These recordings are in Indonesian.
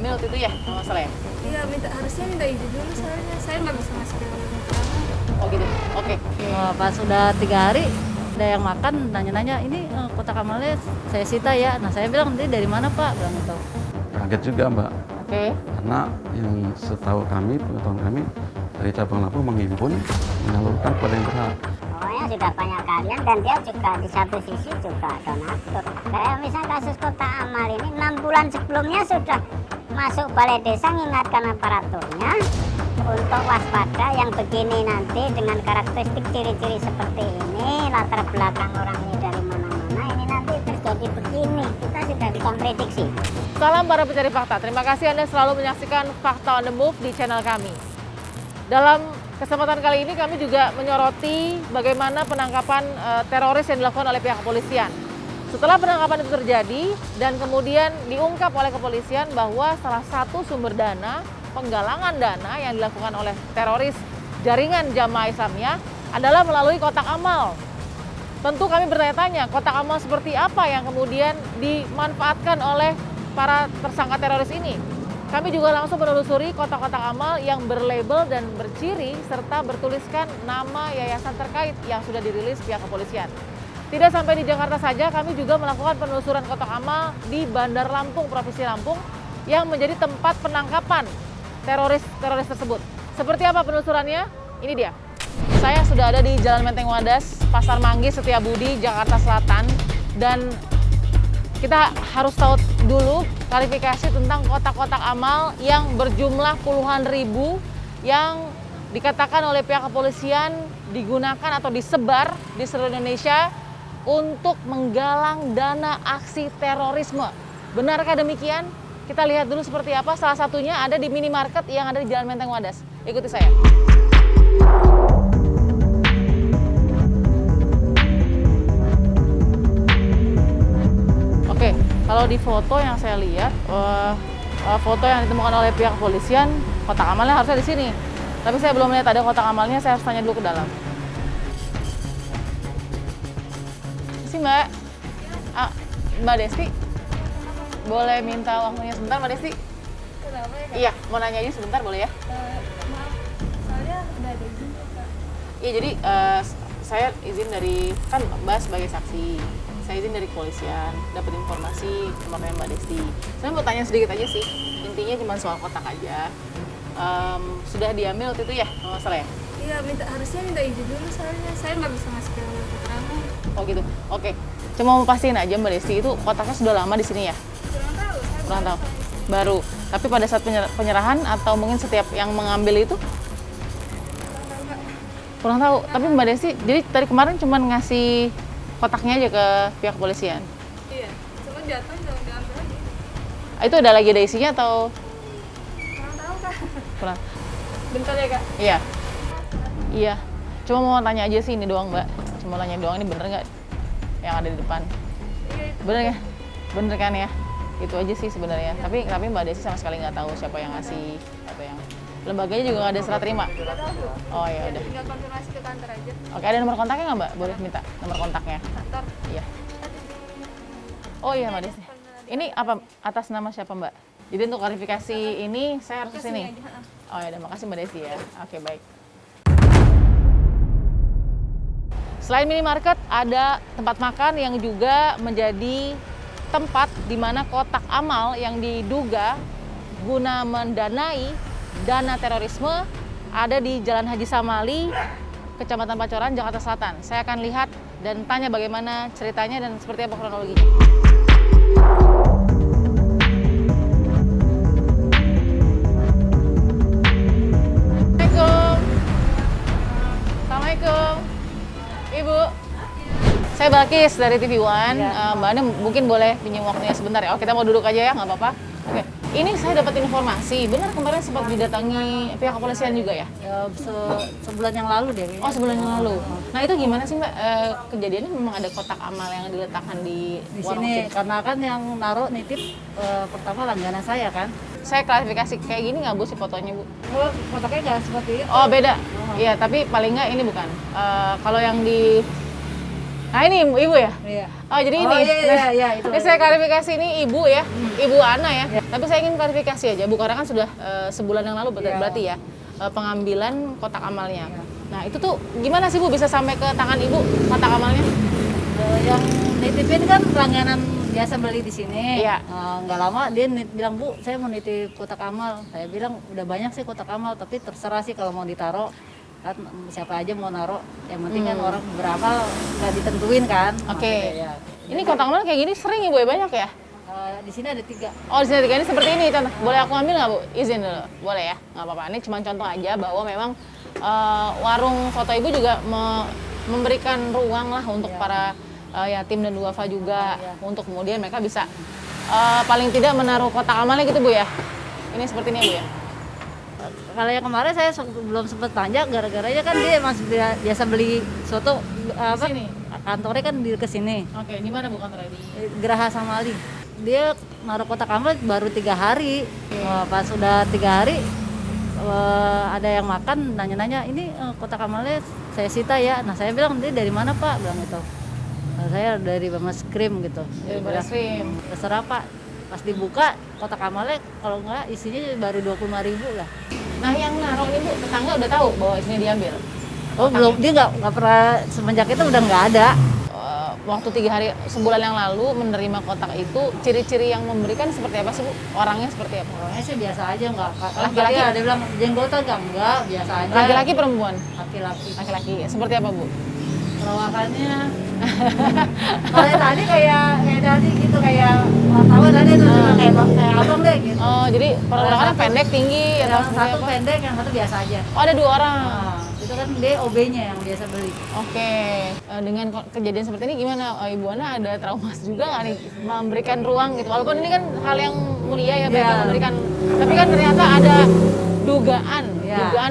diambil waktu itu ya, nggak masalah ya? Iya, harusnya minta izin dulu soalnya saya nggak bisa masuk ke keterangan. Oh gitu, oke. Pas sudah 3 hari ada yang makan nanya-nanya ini kotak amalnya saya sita ya. Nah saya bilang ini dari mana Pak? Bilang gitu. Kaget juga Mbak, Oke. karena yang setahu kami, pengetahuan kami dari cabang Lampung menghimpun, menyalurkan kepada yang berhak. Pokoknya sudah banyak kalian dan dia juga di satu sisi juga donatur. Kayak misalnya kasus kotak amal ini 6 bulan sebelumnya sudah masuk balai desa mengingatkan aparaturnya untuk waspada yang begini nanti dengan karakteristik ciri-ciri seperti ini, latar belakang orang ini dari mana-mana, ini nanti terjadi begini. Kita sudah bisa prediksi. Salam para pencari fakta. Terima kasih Anda selalu menyaksikan Fakta on the Move di channel kami. Dalam kesempatan kali ini kami juga menyoroti bagaimana penangkapan teroris yang dilakukan oleh pihak kepolisian. Setelah penangkapan itu terjadi dan kemudian diungkap oleh kepolisian bahwa salah satu sumber dana, penggalangan dana yang dilakukan oleh teroris jaringan Jamaah Islamiyah adalah melalui kotak amal. Tentu kami bertanya-tanya, kotak amal seperti apa yang kemudian dimanfaatkan oleh para tersangka teroris ini. Kami juga langsung menelusuri kotak-kotak amal yang berlabel dan berciri serta bertuliskan nama yayasan terkait yang sudah dirilis pihak kepolisian. Tidak sampai di Jakarta saja, kami juga melakukan penelusuran kotak amal di Bandar Lampung, Provinsi Lampung yang menjadi tempat penangkapan teroris tersebut. Seperti apa penelusurannya? Ini dia. Saya sudah ada di Jalan Menteng Wadas, Pasar Manggis, Setiabudi, Jakarta Selatan, dan kita harus tahu dulu klarifikasi tentang kotak-kotak amal yang berjumlah puluhan ribu yang dikatakan oleh pihak kepolisian digunakan atau disebar di seluruh Indonesia untuk menggalang dana aksi terorisme. Benarkah demikian? Kita lihat dulu seperti apa. Salah satunya ada di minimarket yang ada di Jalan Menteng Wadas. Ikuti saya. Oke, kalau di foto yang saya lihat, foto yang ditemukan oleh pihak kepolisian, kotak amalnya harusnya di sini. Tapi saya belum lihat ada kotak amalnya, saya harus tanya dulu ke dalam. Sih Mbak, Mbak Desti, boleh minta waktunya sebentar Mbak Desti? Kenapa ya, Kak? Iya, mau nanya aja sebentar boleh ya? Maaf, soalnya udah ada izin kok, Kak. Iya, jadi saya izin dari, kan Mbak sebagai saksi, saya izin dari kepolisian, dapat informasi kemarin Mbak Desti. Saya mau tanya sedikit aja sih, intinya cuma soal kotak aja. Sudah diambil waktu itu ya, nggak masalah ya? Iya, harusnya minta izin dulu soalnya saya nggak bisa masuk ke keterangan. Oh gitu, oke. Cuma mau pastiin aja Mbak Desti, itu kotaknya sudah lama di sini ya? Kurang tahu, saya Kurang tahu. tahu. Baru. Tapi pada saat penyerahan atau mungkin setiap yang mengambil itu? Kurang tahu. Tapi Mbak Desti, jadi dari kemarin cuma ngasih kotaknya aja ke pihak kepolisian? Iya, cuma jatuh jangan diambil lagi. Itu ada isinya atau? Kurang tahu, Kak. Kurang. Bentar ya, Kak. Iya. Iya. Cuma mau tanya aja sih ini doang Mbak. Cuma tanya doang, ini bener nggak yang ada di depan? Iya, itu. Bener ya? Bener kan ya? Itu aja sih sebenarnya. Tapi Mbak Desi sama sekali nggak tahu siapa yang ngasih atau yang lembaganya juga nggak ada serah terima. Nggak tahu, Bu. Oh ya udah. Tinggal konfirmasi ke kantor aja. Oke, ada nomor kontaknya nggak Mbak? Boleh minta nomor kontaknya? Kantor. Iya. Oh iya Mbak Desi. Ini apa atas nama siapa Mbak? Jadi untuk klarifikasi ini saya harus ke sini. Oh ya, makasih Mbak Desi ya. Oke, baik. Selain minimarket, ada tempat makan yang juga menjadi tempat di mana kotak amal yang diduga guna mendanai dana terorisme ada di Jalan Haji Samali, Kecamatan Pancoran, Jakarta Selatan. Saya akan lihat dan tanya bagaimana ceritanya dan seperti apa kronologinya. Assalamualaikum. Ibu, saya Balkis dari TV One. Mbak Anda mungkin boleh pinjam waktunya sebentar ya. Oh, kita mau duduk aja ya, nggak apa-apa. Oke. Ini saya dapat informasi, benar kemarin sempat didatangi pihak kepolisian juga ya? Ya, sebulan yang lalu deh. Oh, sebulan yang lalu. Nah, itu gimana sih Mbak? Kejadiannya memang ada kotak amal yang diletakkan di warung sini. sini? Karena kan yang naruh nitip pertama langganan saya kan. Saya klarifikasi, kayak gini nggak Bu sih fotonya Bu? Oh, kotaknya nggak seperti itu. Oh, beda? Iya, tapi paling nggak ini bukan. Kalau yang di... Nah ini ibu ya? Iya. Oh jadi ini. Iya, itu. Ini saya klarifikasi ini ibu ya, Ibu Ana ya. Tapi saya ingin klarifikasi aja, Bu, karena kan sudah sebulan yang lalu berarti ya pengambilan kotak amalnya. Nah itu tuh gimana sih Bu bisa sampai ke tangan ibu kotak amalnya? Yang nitipin kan langganan biasa beli di sini. Iya. Nggak lama dia bilang, Bu, saya mau nitip kotak amal. Saya bilang udah banyak sih kotak amal, tapi terserah sih kalau mau ditaro. Kan siapa aja mau naro, yang penting kan orang berapa nggak ditentuin kan. Oke. Maksudnya, ya. Ini kotak amal kayak gini sering ibu ya, banyak ya? Di sini ada 3. Oh di sini tiga ini seperti ini contoh. Boleh aku ambil nggak Bu? Izin dulu. Boleh ya? Nggak apa-apa. Ini cuma contoh aja bahwa memang warung soto ibu juga memberikan ruang lah untuk para yatim dan duafa juga untuk kemudian mereka bisa paling tidak menaruh kotak amalnya gitu Bu ya. Ini seperti ini ya Bu ya. Kalau yang kemarin saya belum sempat tanya, gara-garanya kan dia masih biasa beli soto Sini. kantornya kan di kesini. Oke, di mana Bu kantornya di? Geraha Samali. Dia naruh kotak amal baru 3 hari. Pas sudah 3 hari ada yang makan nanya-nanya, ini kotak amalnya saya sita ya. Nah saya bilang, dia dari mana Pak? Bilang gitu. Nah, saya dari Barreskrim gitu. Dari Barreskrim. Terserah Pak. Pas dibuka kotak amalnya kalau enggak isinya baru 25.000 lah. Nah yang naruh ini Bu, tetangga udah tahu bahwa isinya diambil? Oh belum, dia nggak pernah, semenjak itu udah nggak ada. Waktu 3 hari sebulan yang lalu menerima kotak itu, ciri-ciri yang memberikan seperti apa sih Bu? Orangnya seperti apa? Orangnya sih biasa aja, nggak. Laki-laki? Ada bilang jenggotan enggak, biasa aja. Laki-laki perempuan? Laki-laki. Laki-laki. Seperti apa Bu? Perawakannya kalau tadi kayak tadi gitu, kayak wartawan tadi tuh kayak abang deh gitu. Oh jadi perawakannya pendek, tinggi atau Yang seperti satu apa? pendek, yang satu biasa aja. Oh ada 2 orang. Nah, itu kan dia OB-nya yang biasa beli. Oke, dengan kejadian seperti ini gimana Ibu Ana, ada trauma juga nggak nih memberikan ruang gitu? Walaupun ini kan hal yang mulia ya, baik memberikan, tapi kan ternyata ada dugaan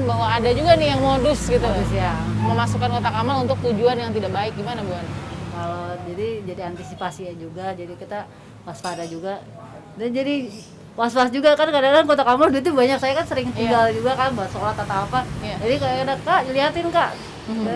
bahwa ada juga nih yang modus gitu, memasukkan kotak amal untuk tujuan yang tidak baik. Gimana Bu Ana? Kalau jadi antisipasi ya juga, jadi kita waspada juga. Dan jadi was-was juga kan, kadang-kadang kotak amal duitnya banyak. Saya kan sering tinggal juga kan buat sholat atau apa. Jadi kayak Kak, liatin Kak.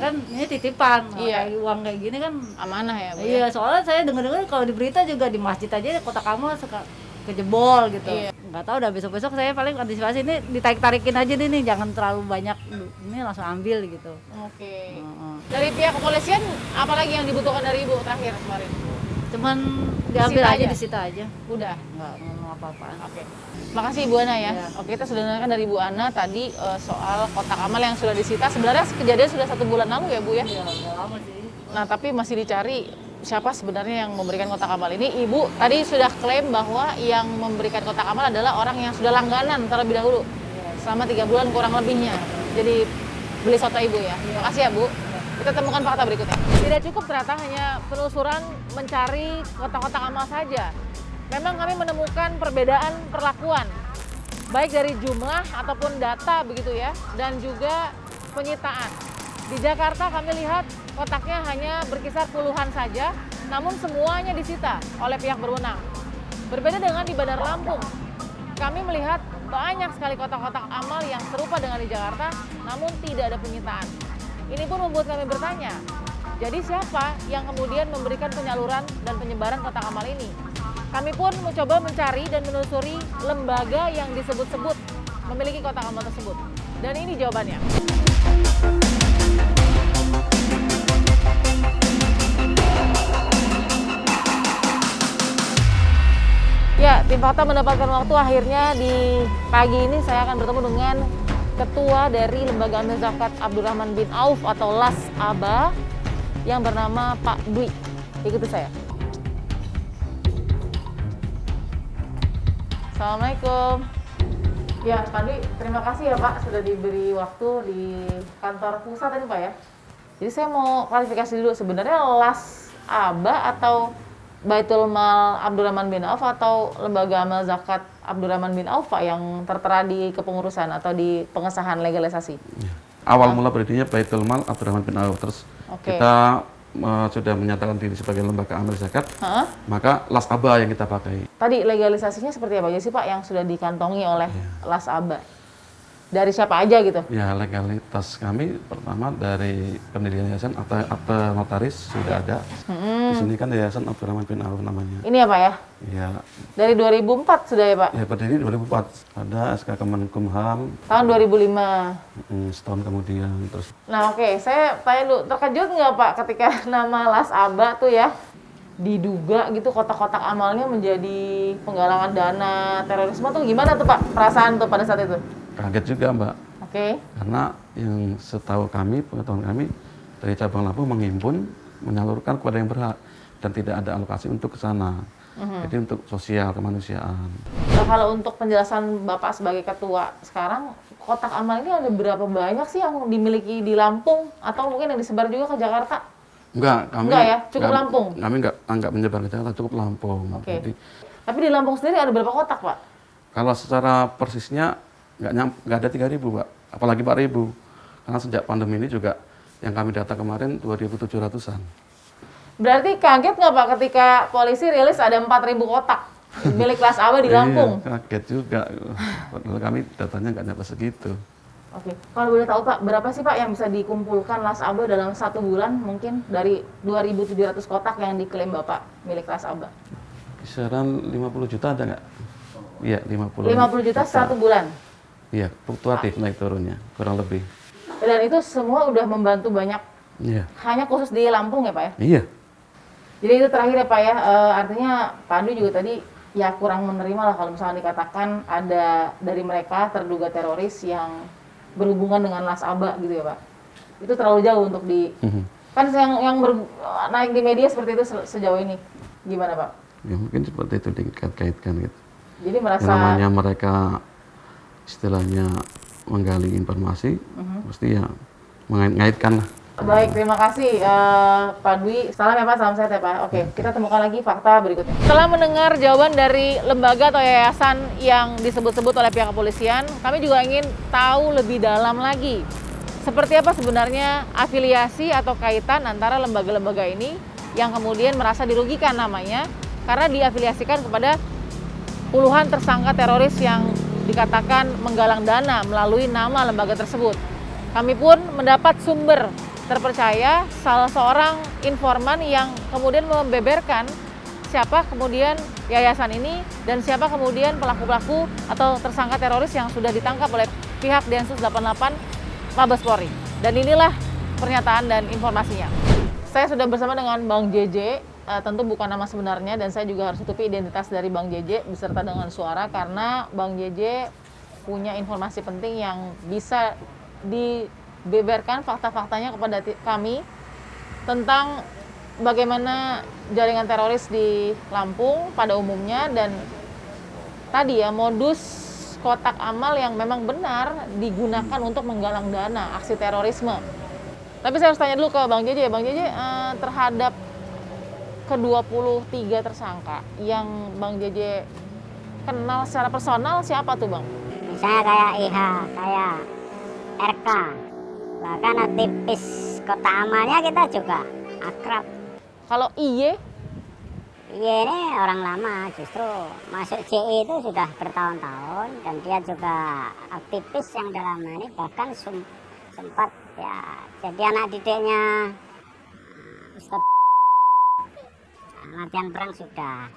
Kan ini titipan. Kayak uang kayak gini kan Amanah ya Bu? Iya, soalnya saya dengar-dengar kalau di berita juga di masjid aja kotak amal suka kejebol gitu. Nggak tahu, udah besok-besok saya paling antisipasi ini ditarik-tarikin aja nih, jangan terlalu banyak, ini langsung ambil gitu. Oke. Dari pihak kepolisian, apa lagi yang dibutuhkan dari Ibu terakhir kemarin? Cuman diambil Disita aja, aja? disita aja. Udah? Nggak ngomong apa-apaan. Oke. Makasih Ibu Ana ya. Oke, kita sudah dengarkan dari Ibu Ana tadi soal kotak amal yang sudah disita. Sebenarnya kejadian sudah 1 bulan lalu ya Bu ya? Iya, udah lama sih. Nah tapi masih dicari siapa sebenarnya yang memberikan kotak amal ini. Ibu tadi sudah klaim bahwa yang memberikan kotak amal adalah orang yang sudah langganan terlebih dahulu selama 3 bulan kurang lebihnya. Jadi beli soto Ibu ya. Makasih ya Bu. Kita temukan fakta berikutnya. Tidak cukup ternyata hanya penelusuran mencari kotak-kotak amal saja. Memang kami menemukan perbedaan perlakuan, baik dari jumlah ataupun data begitu ya, dan juga penyitaan. Di Jakarta kami lihat kotaknya hanya berkisar puluhan saja, namun semuanya disita oleh pihak berwenang. Berbeda dengan di Bandar Lampung, kami melihat banyak sekali kotak-kotak amal yang serupa dengan di Jakarta, namun tidak ada penyitaan. Ini pun membuat kami bertanya, jadi siapa yang kemudian memberikan penyaluran dan penyebaran kotak amal ini? Kami pun mencoba mencari dan menelusuri lembaga yang disebut-sebut memiliki kotak amal tersebut. Dan ini jawabannya. Ya, tim Fakta mendapatkan waktu, akhirnya di pagi ini saya akan bertemu dengan Ketua dari Lembaga Amil Zakat Abdurrahman bin Auf atau LAS ABA yang bernama Pak Dwi. Ikuti saya. Assalamualaikum. Ya, Pak Dwi, terima kasih ya Pak sudah diberi waktu di kantor pusat tadi Pak ya. Jadi saya mau klarifikasi dulu, sebenarnya LAS ABA atau Baitul Mal Abdurrahman bin Auf atau Lembaga Amal Zakat Abdurrahman bin Auf Pak yang tertera di kepengurusan atau di pengesahan legalisasi? Awal mula berdirinya Baitul Mal Abdurrahman bin Auf, terus kita sudah menyatakan diri sebagai lembaga amil zakat, maka LAS ABA yang kita pakai. Tadi legalisasinya seperti apa aja sih Pak yang sudah dikantongi oleh LAS ABA? dari siapa aja gitu? Ya, legalitas kami pertama dari pendirian yayasan atau notaris sudah ada. Di sini kan Yayasan Abdurrahman bin Auf namanya. Ini ya Pak ya? Ya, Dari 2004 sudah ya Pak? ya berdiri 2004. Ada SK Kemenkumham Tahun 2005. setahun kemudian terus. Nah oke, saya tanya dulu, terkejut nggak Pak ketika nama Las Aba tuh ya diduga gitu kotak-kotak amalnya menjadi penggalangan dana terorisme tuh gimana tuh Pak perasaan tuh pada saat itu? Kaget juga Mbak, Oke. karena yang setahu kami, pengetahuan kami dari cabang Lampung menghimpun, menyalurkan kepada yang berhak dan tidak ada alokasi untuk ke sana. Jadi untuk sosial kemanusiaan. Nah, kalau untuk penjelasan Bapak sebagai ketua sekarang, kotak amal ini ada berapa banyak sih yang dimiliki di Lampung atau mungkin yang disebar juga ke Jakarta? Enggak, kami Enggak ya, cukup Lampung. Kami enggak menyebar ke Jakarta, cukup Lampung. Oke. Jadi Tapi di Lampung sendiri ada berapa kotak Pak? kalau secara persisnya nggak ada 3.000 Pak, apalagi 4.000. Karena sejak pandemi ini juga yang kami data kemarin 2.700-an. Berarti kaget nggak Pak ketika polisi rilis ada 4.000 kotak milik Las Aba di Lampung? Iya, kaget juga. Padahal kami datanya nggak nyampe segitu. Oke, kalau boleh tahu Pak, berapa sih Pak yang bisa dikumpulkan Las Aba dalam 1 bulan mungkin dari 2.700 kotak yang diklaim Bapak milik Las Aba? Kisaran 50 juta ada nggak? Iya, 50 50 juta 1 bulan? Iya, fluktuatif naik turunnya, kurang lebih. Dan itu semua udah membantu banyak, Iya. hanya khusus di Lampung ya Pak ya? Iya. Jadi itu terakhir ya Pak ya, artinya Pak Andi juga tadi ya kurang menerima lah kalau misalnya dikatakan ada dari mereka terduga teroris yang berhubungan dengan Las Aba gitu ya Pak. Itu terlalu jauh untuk di, kan yang naik di media seperti itu sejauh ini, gimana Pak? Ya mungkin seperti itu dikait-kaitkan gitu. Jadi merasa... Yang namanya mereka istilahnya menggali informasi, pasti ya mengaitkan lah. Baik, terima kasih Pak Dwi. Salam ya Pak, salam sehat ya Pak. Oke, kita temukan lagi fakta berikutnya. Setelah mendengar jawaban dari lembaga atau yayasan yang disebut-sebut oleh pihak kepolisian, kami juga ingin tahu lebih dalam lagi. Seperti apa sebenarnya afiliasi atau kaitan antara lembaga-lembaga ini yang kemudian merasa dirugikan namanya karena diafiliasikan kepada puluhan tersangka teroris yang dikatakan menggalang dana melalui nama lembaga tersebut. Kami pun mendapat sumber terpercaya, salah seorang informan yang kemudian membeberkan siapa kemudian yayasan ini dan siapa kemudian pelaku-pelaku atau tersangka teroris yang sudah ditangkap oleh pihak Densus 88 Mabes Polri. Dan inilah pernyataan dan informasinya. Saya sudah bersama dengan Bang JJ, tentu bukan nama sebenarnya dan saya juga harus tutupi identitas dari Bang JJ beserta dengan suara karena Bang JJ punya informasi penting yang bisa dibeberkan fakta-faktanya kepada kami tentang bagaimana jaringan teroris di Lampung pada umumnya dan tadi ya modus kotak amal yang memang benar digunakan untuk menggalang dana aksi terorisme. Tapi saya harus tanya dulu ke Bang JJ. Bang JJ, terhadap ke-23 tersangka yang Bang JJ kenal secara personal siapa tuh Bang? Misalnya kayak IH, kayak RK, bahkan aktivis kota amalnya kita juga akrab. Kalau IY? IY ini orang lama, justru masuk JI itu sudah bertahun-tahun dan dia juga aktivis yang dalam hal ini bahkan sempat ya jadi anak didiknya Ustaz. Latihan perang sudah.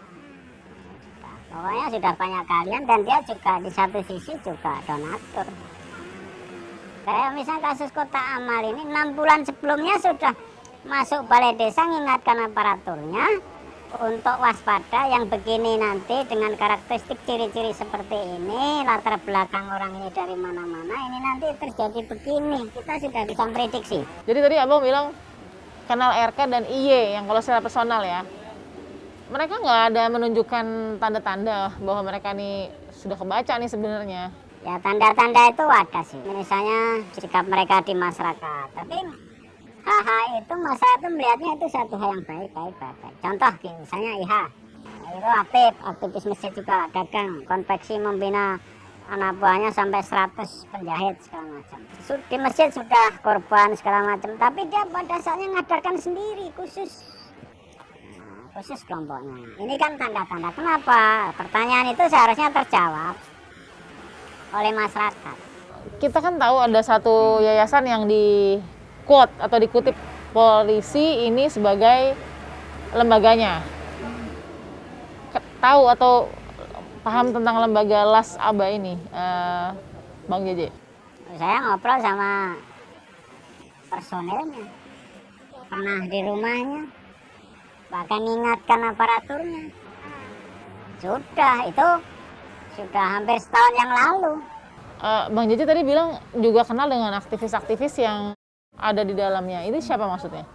Pokoknya sudah banyak kalian dan dia juga di satu sisi juga donatur. Kayak misalnya kasus kota amal ini 6 bulan sebelumnya sudah masuk balai desa mengingatkan aparaturnya untuk waspada yang begini nanti dengan karakteristik ciri-ciri seperti ini, latar belakang orang ini dari mana-mana, ini nanti terjadi begini. Kita sudah bisa prediksi. Jadi tadi Abang bilang kenal RK dan IY yang kalau secara personal ya. Mereka nggak ada menunjukkan tanda-tanda bahwa mereka nih sudah kebaca nih sebenarnya. Ya tanda-tanda itu ada sih. Misalnya sikap mereka di masyarakat. Tapi hal-hal itu masyarakat itu melihatnya itu satu hal yang baik. Contoh misalnya IH. Itu aktivis masjid juga dagang, konveksi membina anak buahnya sampai 100 penjahit segala macam. Di masjid sudah korban segala macam. Tapi dia pada saatnya ngadarkan sendiri khusus kelompoknya. Ini kan tanda-tanda. Kenapa? Pertanyaan itu seharusnya terjawab oleh masyarakat. kita kan tahu ada satu yayasan yang di quote atau dikutip polisi ini sebagai lembaganya. Tahu atau paham tentang lembaga Las Aba ini, Bang JJ? Saya ngobrol sama personelnya, pernah di rumahnya, bahkan ingatkan aparaturnya. Itu sudah hampir setahun yang lalu. Bang JJ tadi bilang juga kenal dengan aktivis-aktivis yang ada di dalamnya. Ini siapa maksudnya?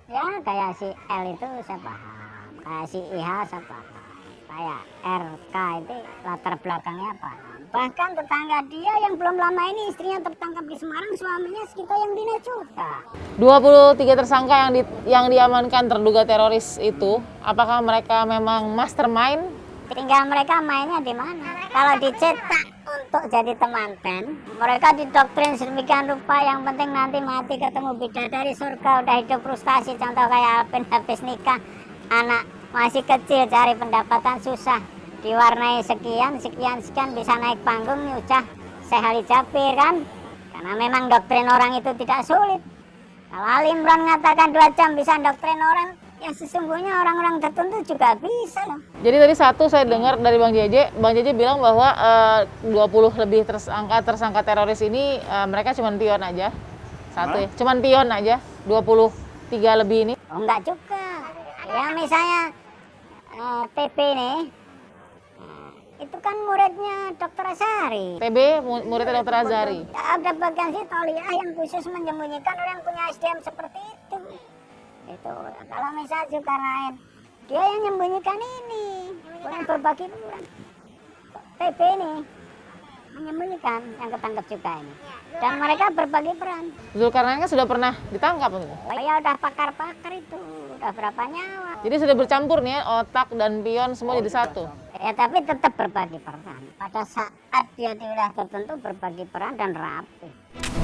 Ya kayak si L itu saya paham, kayak si IH saya paham, kayak RK itu latar belakangnya paham. Bahkan tetangga dia yang belum lama ini istrinya tertangkap di Semarang, suaminya sekitar yang Bina juga. 23 tersangka yang diamankan terduga teroris itu, apakah mereka memang mastermind? Tinggal mereka mainnya di mana? Kalau dicetak untuk jadi teman pen, mereka didoktrin sedemikian rupa, yang penting nanti mati ketemu bidadari surga, udah hidup frustasi. Contoh kayak Alvin habis nikah, anak masih kecil, cari pendapatan susah, diwarnai sekian bisa naik panggung nyucah Syekh Ali Jabir kan, karena memang doktrin orang itu tidak sulit. Kalau Ali Imran mengatakan 2 jam bisa doktrin orang, ya sesungguhnya orang-orang tertentu juga bisa loh. Jadi tadi satu saya dengar dari Bang JJ bilang bahwa 20 lebih tersangka teroris ini mereka cuma pion aja. Satu ya, cuma pion aja, 23 lebih ini. Oh enggak juga. Ya misalnya TB nih, itu kan muridnya Dr. Azhari. TB muridnya Dr. Azhari. Ada bagian si Toliah yang khusus menyembunyikan orang punya SDM seperti itu. Itu kalau misalnya juga lain, dia yang menyembunyikan ini, bukan berbagi peran. TB ini menyembunyikan yang ketangkep juga ini, dan mereka berbagi peran. Zulkarnain kan sudah pernah ditangkap gitu. Ya udah pakar-pakar itu, udah berapa nyawa. Jadi sudah bercampur nih ya, otak dan pion semua jadi satu. Ya tapi tetap berbagi peran. Pada saat dia di wilayah tertentu berbagi peran dan rapi.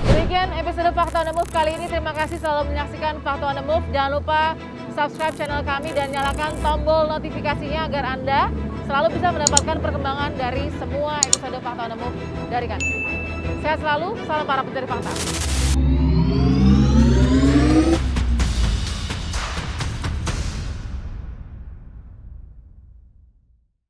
Demikian episode Fakta on the Move kali ini. Terima kasih selalu menyaksikan Fakta on the Move. Jangan lupa subscribe channel kami dan nyalakan tombol notifikasinya agar Anda selalu bisa mendapatkan perkembangan dari semua episode Fakta on the Move dari kami. Sehat selalu, salam para pencari fakta.